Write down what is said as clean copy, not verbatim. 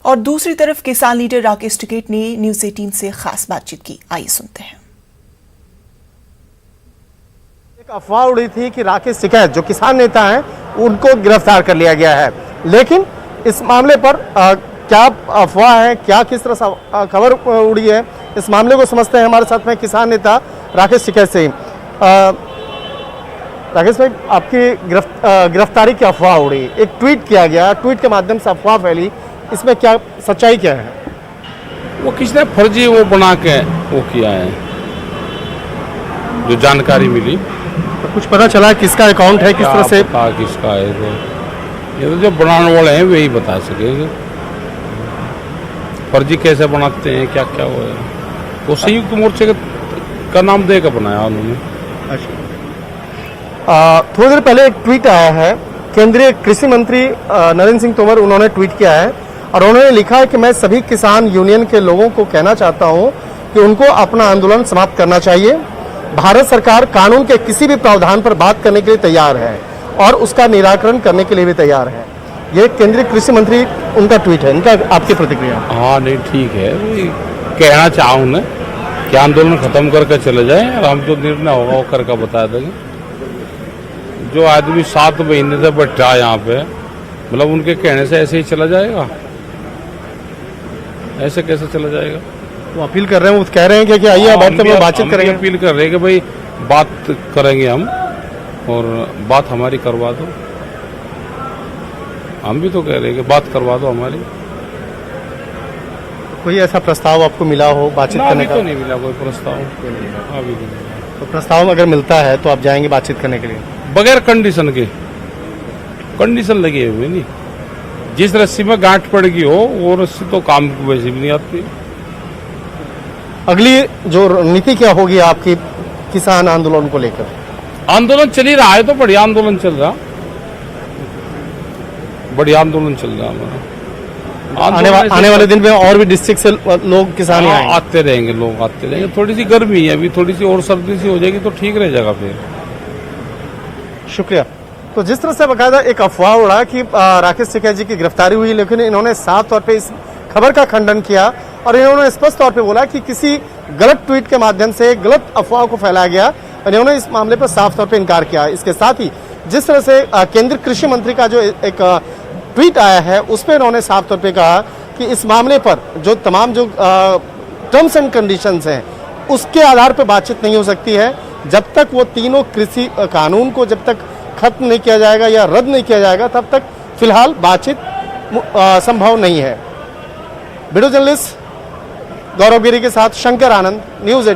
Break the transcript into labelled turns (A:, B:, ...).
A: और दूसरी तरफ किसान लीडर राकेश टिकैत ने न्यूज 18 से खास बातचीत की। आइए सुनते हैं।
B: एक अफवाह उड़ी थी कि राकेश टिकैत जो किसान नेता हैं उनको गिरफ्तार कर लिया गया है, लेकिन इस मामले पर क्या अफवाह है, क्या किस तरह से खबर उड़ी है, इस मामले को समझते हैं। हमारे साथ में किसान नेता राकेश टिकैत से। राकेश भाई, आपकी गिरफ्तारी की अफवाह उड़ी, एक ट्वीट किया गया, ट्वीट के माध्यम से अफवाह फैली, इसमें क्या सच्चाई क्या है?
C: वो किसने फर्जी वो बना के वो किया है, जो जानकारी मिली।
B: तो कुछ पता चला किसका अकाउंट है, किस तरह से
C: किसका है? तो ये तो जो बनाने वाले हैं वही बता सकेंगे फर्जी कैसे बनाते हैं, क्या क्या वो है। वो संयुक्त मोर्चे का नाम देकर बनाया उन्होंने।
B: थोड़ी देर पहले एक ट्वीट आया है, केंद्रीय कृषि मंत्री नरेंद्र सिंह तोमर, उन्होंने ट्वीट किया है और उन्होंने लिखा है कि मैं सभी किसान यूनियन के लोगों को कहना चाहता हूं कि उनको अपना आंदोलन समाप्त करना चाहिए। भारत सरकार कानून के किसी भी प्रावधान पर बात करने के लिए तैयार है और उसका निराकरण करने के लिए भी तैयार है। ये केंद्रीय कृषि मंत्री उनका ट्वीट है, इनका आपकी प्रतिक्रिया?
C: हाँ नहीं, ठीक है, कहना चाहूँ मैं कि आंदोलन खत्म करके चले जाए और हम जो निर्णय होगा वो करके बता देंगे। जो आदमी 7 महीने से बैठा है यहाँ पे, मतलब उनके कहने से ऐसे ही चला जाएगा? ऐसे कैसे चला जाएगा?
B: वो अपील कर रहे हैं, वो कह रहे हैं कि आइए बैठ कर बातचीत करेंगे।
C: अपील कर रहे हैं कि भाई बात करेंगे हम और बात हमारी करवा दो। हम भी तो कह रहे हैं कि बात करवा दो हमारी।
B: कोई ऐसा प्रस्ताव आपको मिला हो बातचीत करने का?
C: तो नहीं मिला कोई प्रस्ताव, अभी नहीं मिला।
B: तो प्रस्ताव अगर मिलता है तो आप जाएंगे बातचीत करने के लिए?
C: बगैर कंडीशन के, कंडीशन लगी हुई नहीं। जिस रस्सी में गांठ पड़ गई हो वो रस्सी तो काम को वैसे भी नहीं आती।
B: अगली जो रणनीति क्या होगी आपकी किसान आंदोलन को लेकर?
C: आंदोलन चल ही रहा है, तो बढ़िया आंदोलन चल रहा, बढ़िया आंदोलन चल रहा हमारा।
B: आने वाले दिन में और भी डिस्ट्रिक्ट से लोग किसान
C: आते रहेंगे, लोग आते रहेंगे। थोड़ी सी गर्मी है अभी, थोड़ी सी और सर्दी सी हो जाएगी तो ठीक रह जाएगा फिर।
B: शुक्रिया। तो जिस तरह से बकायदा एक अफवाह उड़ा कि राकेश टिकैत जी की गिरफ्तारी हुई, लेकिन इन्होंने साफ तौर पे इस खबर का खंडन किया और इन्होंने स्पष्ट तौर पे बोला कि किसी गलत ट्वीट के माध्यम से गलत अफवाह को फैलाया गया और इन्होंने इस मामले पर साफ तौर पे इनकार किया। इसके साथ ही जिस तरह से केंद्रीय कृषि मंत्री का जो एक ट्वीट आया है उस पर इन्होंने साफ तौर पे कहा कि इस मामले पर जो तमाम जो टर्म्स एंड कंडीशंस हैं उसके आधार पर बातचीत नहीं हो सकती है। जब तक वो तीनों कृषि कानून को जब तक खत्म नहीं किया जाएगा या रद्द नहीं किया जाएगा तब तक फिलहाल बातचीत संभव नहीं है। वीडियो जर्नलिस्ट गौरव गिरी के साथ शंकर आनंद, न्यूज 18।